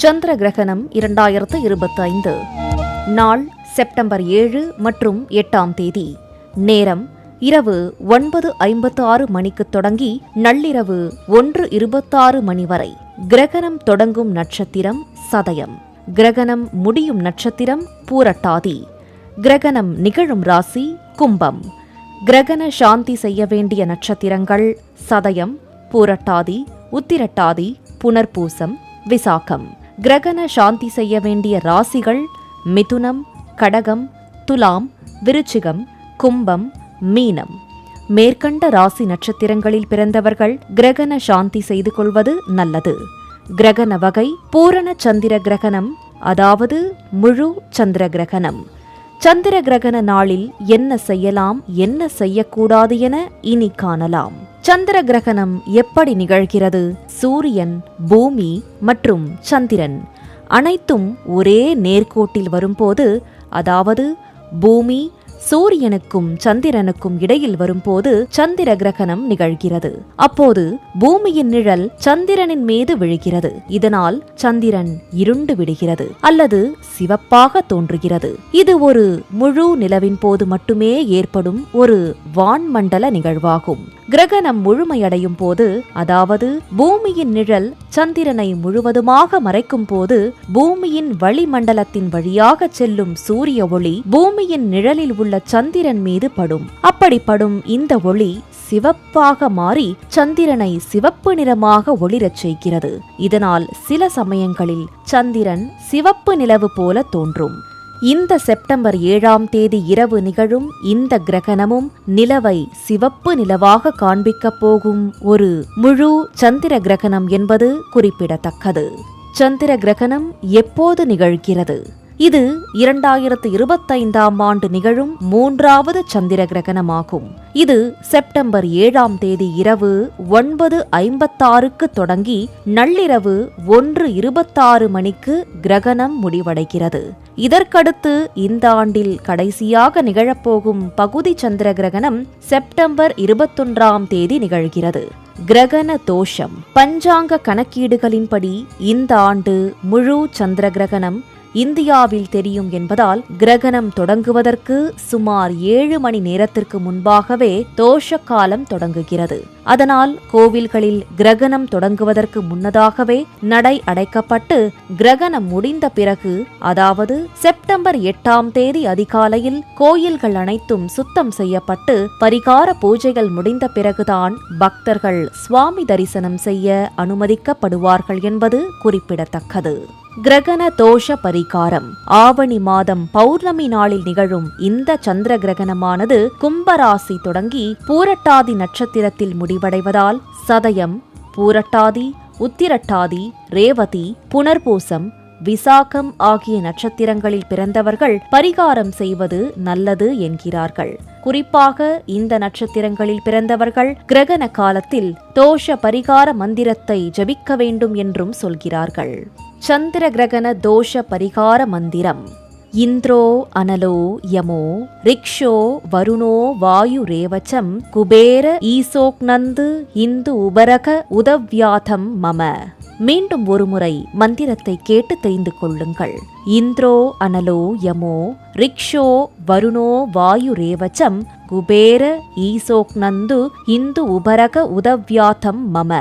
சந்திர கிரகணம் 2025. நாள் செப்டம்பர் 7 மற்றும் 8ஆம் தேதி. நேரம் இரவு 9:56 மணிக்கு தொடங்கி நள்ளிரவு 1:26 மணி வரை. கிரகணம் தொடங்கும் நட்சத்திரம் சதயம். கிரகணம் முடியும் நட்சத்திரம் பூரட்டாதி. கிரகணம் நிகழும் ராசி கும்பம். கிரகண சாந்தி செய்ய வேண்டிய நட்சத்திரங்கள் சதயம், பூரட்டாதி, உத்திரட்டாதி, புனர்பூசம், விசாகம். கிரகண சாந்தி செய்ய வேண்டிய ராசிகள் மிதுனம், கடகம், துலாம், விருச்சிகம், கும்பம், மீனம். மேற்கண்ட ராசி நட்சத்திரங்களில் பிறந்தவர்கள் கிரகண சாந்தி செய்து கொள்வது நல்லது. கிரகண வகை பூரண சந்திர கிரகணம், அதாவது முழு சந்திர கிரகணம். சந்திர கிரகண நாளில் என்ன செய்யலாம், என்ன செய்யக்கூடாது என இனி காணலாம். சந்திர கிரகணம் எப்படி நிகழ்கிறது? சூரியன், பூமி மற்றும் சந்திரன் அனைத்தும் ஒரே நேர்கோட்டில் வரும்போது, அதாவது பூமி சூரியனுக்கும் சந்திரனுக்கும் இடையில் வரும்போது சந்திர கிரகணம் நிகழ்கிறது. அப்போது பூமியின் நிழல் சந்திரனின் மீது விழுகிறது. இதனால் சந்திரன் இருண்டு விடுகிறது அல்லது சிவப்பாக தோன்றுகிறது. இது ஒரு முழு நிலவின் போது மட்டுமே ஏற்படும் ஒரு வான்மண்டல நிகழ்வாகும். கிரகணம் முழுமையடையும் போது, அதாவது பூமியின் நிழல் சந்திரனை முழுவதுமாக மறைக்கும் போது, பூமியின் வளிமண்டலத்தின் வழியாக செல்லும் சூரிய ஒளி பூமியின் நிழலில் உள்ள சந்திரன் மீது படும். அப்படி படும் இந்த ஒளி சிவப்பாக மாறி சந்திரனை சிவப்பு நிறமாக ஒளிரச் செய்கிறது. இதனால் சில சமயங்களில் சந்திரன் சிவப்பு நிலவு போல தோன்றும். இந்த செப்டம்பர் 7ஆம் தேதி இரவு நிகழும் இந்த கிரகணமும் நிலவை சிவப்பு நிலவாக காண்பிக்கப் போகும் ஒரு முழு சந்திர கிரகணம் என்பது குறிப்பிடத்தக்கது. சந்திர கிரகணம் எப்போது நிகழ்கிறது? இது 2025ஆம் ஆண்டு நிகழும் 3வது சந்திர கிரகணமாகும். இது செப்டம்பர் 7ஆம் தேதி இரவு 9:56க்கு தொடங்கி நள்ளிரவு 1:26 மணிக்கு கிரகணம் முடிவடைகிறது. இதற்கடுத்து இந்த ஆண்டில் கடைசியாக நிகழப்போகும் பகுதி சந்திர கிரகணம் செப்டம்பர் 21ஆம் தேதி நிகழ்கிறது. கிரகண தோஷம். பஞ்சாங்க கணக்கீடுகளின்படி இந்த ஆண்டு முழு சந்திர கிரகணம் இந்தியாவில் தெரியும் என்பதால் கிரகணம் தொடங்குவதற்கு சுமார் 7 மணி நேரத்திற்கு முன்பாகவே தோஷ காலம் தொடங்குகிறது. அதனால் கோவில்களில் கிரகணம் தொடங்குவதற்கு முன்னதாகவே நடை அடைக்கப்பட்டு கிரகணம் முடிந்த பிறகு, அதாவது செப்டம்பர் 8ஆம் தேதி அதிகாலையில் கோயில்கள் அனைத்தும் சுத்தம் செய்யப்பட்டு பரிகார பூஜைகள் முடிந்த பிறகுதான் பக்தர்கள் சுவாமி தரிசனம் செய்ய அனுமதிக்கப்படுவார்கள் என்பது குறிப்பிடத்தக்கது. கிரகண தோஷ பரிகாரம். ஆவணி மாதம் பௌர்ணமி நாளில் நிகழும் இந்த சந்திர கிரகணமானது கும்பராசி தொடங்கி பூரட்டாதி நட்சத்திரத்தில் முடிவடைவதால் சதயம், பூரட்டாதி, உத்திரட்டாதி, ரேவதி, புனர்பூசம், விசாகம் ஆகிய நட்சத்திரங்களில் பிறந்தவர்கள் பரிகாரம் செய்வது நல்லது என்கிறார்கள். குறிப்பாக இந்த நட்சத்திரங்களில் பிறந்தவர்கள் கிரகண காலத்தில் தோஷ பரிகார மந்திரத்தை ஜபிக்க வேண்டும் என்றும் சொல்கிறார்கள். சந்திர கிரகண தோஷ பரிகார மந்திரம். இந்திரோ அனலோ யமோ ரிக்ஷோ வருணோ வாயு ரேவச்சம் குபேர ஈசோக்நந்து இந்து உபரக உதவ்யாதம் மம. மீண்டும் ஒருமுறை மந்திரத்தை கேட்டு தெரிந்து கொள்ளுங்கள். இந்திரோ அனலோ யமோ ரிக்ஷோ வருணோ வாயு ரேவச்சம் குபேர ஈசோக்நந்து இந்து உபரக உதவ்யாதம் மம.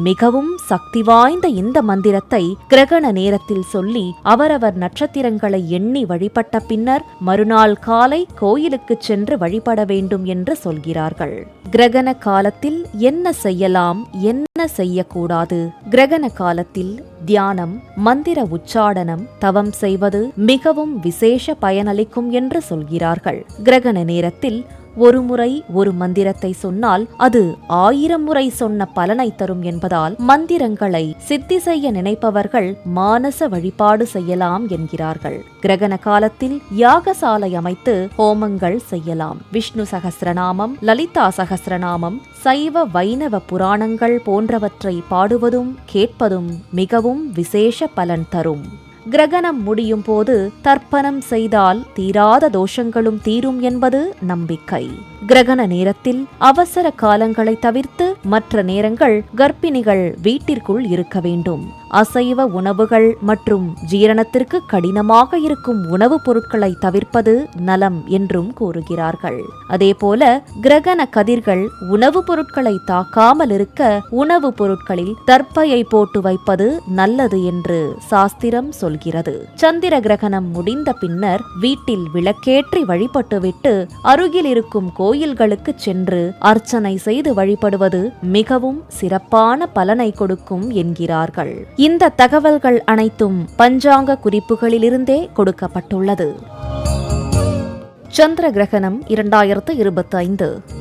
மிகவும் சக்தி வாய்ந்த இந்த மந்திரத்தை கிரகண நேரத்தில் சொல்லி அவரவர் நட்சத்திரங்களை எண்ணி வழிபட்ட பின்னர் மறுநாள் காலை கோயிலுக்கு சென்று வழிபட வேண்டும் என்று சொல்கிறார்கள். கிரகண காலத்தில் என்ன செய்யலாம், என்ன செய்யக்கூடாது? கிரகண காலத்தில் தியானம், மந்திர உச்சாடனம், தவம் செய்வது மிகவும் விசேஷ பயனளிக்கும் என்று சொல்கிறார்கள். கிரகண நேரத்தில் ஒரு முறை ஒரு மந்திரத்தை சொன்னால் அது 1000 முறை சொன்ன பலனை தரும் என்பதால் மந்திரங்களை சித்தி செய்ய நினைப்பவர்கள் மானச வழிபாடு செய்யலாம் என்கிறார்கள். கிரகண காலத்தில் யாகசாலை அமைத்து ஹோமங்கள் செய்யலாம். விஷ்ணு சகஸ்ரநாமம், லலிதா சகஸ்ரநாமம், சைவ வைணவ புராணங்கள் போன்றவற்றை பாடுவதும் கேட்பதும் மிகவும் விசேஷ பலன் தரும். கிரகணம் முடியும் போது தர்ப்பணம் செய்தால் தீராத தோஷங்களும் தீரும் என்பது நம்பிக்கை. கிரகண நேரத்தில் அவசர காலங்களை தவிர்த்து மற்ற நேரங்கள் கர்ப்பிணிகள் வீட்டிற்குள் இருக்க வேண்டும். அசைவ உணவுகள் மற்றும் ஜீரணத்திற்கு கடினமாக இருக்கும் உணவுப் பொருட்களை தவிர்ப்பது நலம் என்றும் கூறுகிறார்கள். அதேபோல கிரகண கதிர்கள் உணவுப் பொருட்களை தாக்காமல் இருக்க உணவுப் பொருட்களில் தர்ப்பையை போட்டு வைப்பது நல்லது என்று சாஸ்திரம் சொல்கிறது. சந்திர கிரகணம் முடிந்த பின்னர் வீட்டில் விளக்கேற்றி வழிபட்டுவிட்டு அருகில் இருக்கும் கோயில்களுக்கு சென்று அர்ச்சனை செய்து வழிபடுவது மிகவும் சிறப்பான பலனை கொடுக்கும் என்கிறார்கள். இந்த தகவல்கள் அனைத்தும் பஞ்சாங்க குறிப்புகளிலிருந்தே கொடுக்கப்பட்டுள்ளது. சந்திர கிரகணம் 2025